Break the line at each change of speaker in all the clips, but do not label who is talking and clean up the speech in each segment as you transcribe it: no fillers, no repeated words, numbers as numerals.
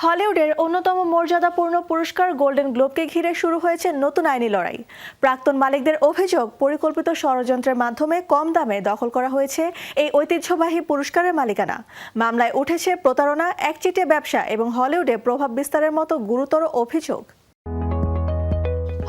হলিউডের অন্যতম মর্যাদাপূর্ণ পুরস্কার গোল্ডেন গ্লোবকে ঘিরে শুরু হয়েছে নতুন আইনি লড়াই। প্রাক্তন মালিকদের অভিযোগ, পরিকল্পিত ষড়যন্ত্রের মাধ্যমে কম দামে দখল করা হয়েছে এই ঐতিহ্যবাহী পুরস্কারের মালিকানা। মামলায় উঠেছে প্রতারণা, একচেটিয়া ব্যবসা এবং হলিউডে প্রভাব বিস্তারের মতো গুরুতর অভিযোগ।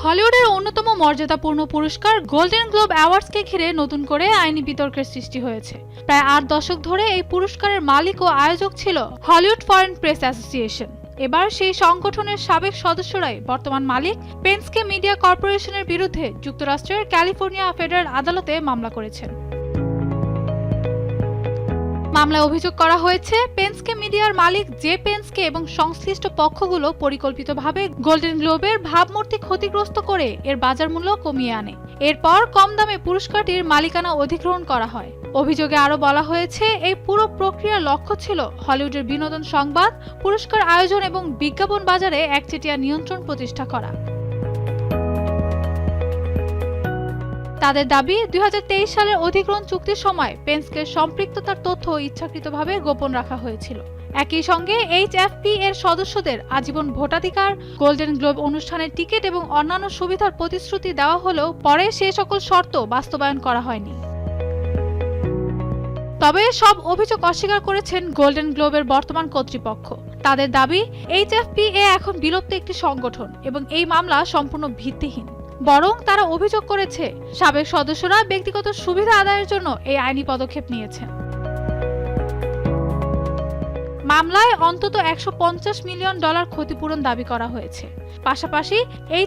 হলিউডের অন্যতম মর্যাদাপূর্ণ পুরস্কার গোল্ডেন গ্লোব অ্যাওয়ার্ডসকে ঘিরে নতুন করে আইনি বিতর্কের সৃষ্টি হয়েছে। প্রায় ৮ দশক ধরে এই পুরস্কারের মালিক ও আয়োজক ছিল হলিউড ফরেন প্রেস অ্যাসোসিয়েশন। এবার সেই সংগঠনের সাবেক সদস্যরাই বর্তমান মালিক পেনস্কে মিডিয়া কর্পোরেশনের বিরুদ্ধে যুক্তরাষ্ট্রের ক্যালিফোর্নিয়া ফেডারেল আদালতে মামলা করেছেন। মামলায় অভিযোগ করা হয়েছে, পেনস্কে মিডিয়ার মালিক জে পেনস্কে এবং সংশ্লিষ্ট পক্ষগুলো পরিকল্পিতভাবে গোল্ডেন গ্লোবের ভাবমূর্তি ক্ষতিগ্রস্ত করে এর বাজার মূল্য কমিয়ে আনে। এরপর কম দামে পুরস্কারটির মালিকানা অধিগ্রহণ করা হয়। অভিযোগে আরও বলা হয়েছে, এই পুরো প্রক্রিয়ার লক্ষ্য ছিল হলিউডের বিনোদন সংবাদ, পুরস্কার আয়োজন এবং বিজ্ঞাপন বাজারে একচেটিয়া নিয়ন্ত্রণ প্রতিষ্ঠা করা। তাদের দাবি, ২০২৩ সালের অধিগ্রহণ চুক্তির সময় পেনস্কের সম্পৃক্ততার তথ্য ইচ্ছাকৃতভাবে গোপন রাখা হয়েছিল। একই সঙ্গে HFP এর সদস্যদের আজীবন ভোটাধিকার, গোল্ডেন গ্লোব অনুষ্ঠানের টিকিট এবং অন্যান্য সুবিধার প্রতিশ্রুতি দেওয়া হলেও পরে সে সকল শর্ত বাস্তবায়ন করা হয়নি। তবে সব অভিযোগ অস্বীকার করেছেন গোল্ডেন গ্লোবের বর্তমান কর্তৃপক্ষ। তাদের দাবি, HFP এখন বিলুপ্ত একটি সংগঠন এবং এই মামলা সম্পূর্ণ ভিত্তিহীন। বরং তারা অভিযোগ করেছে, সাবেক সদস্যরা ব্যক্তিগত সুবিধা আদায়ের জন্য এই আইনি পদক্ষেপ নিয়েছেন। মামলায় অন্তত $150 মিলিয়ন ক্ষতিপূরণ দাবি করা হয়েছে। পাশাপাশি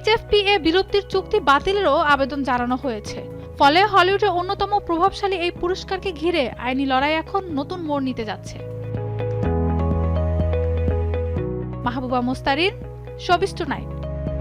HFP বিলুপ্তির চুক্তি বাতিলেরও আবেদন জানানো হয়েছে। ফলে হলিউডের অন্যতম প্রভাবশালী এই পুরস্কারকে ঘিরে আইনি লড়াই এখন নতুন মোড় নিতে যাচ্ছে। Mahbuba Mustarin, showbiz tonight.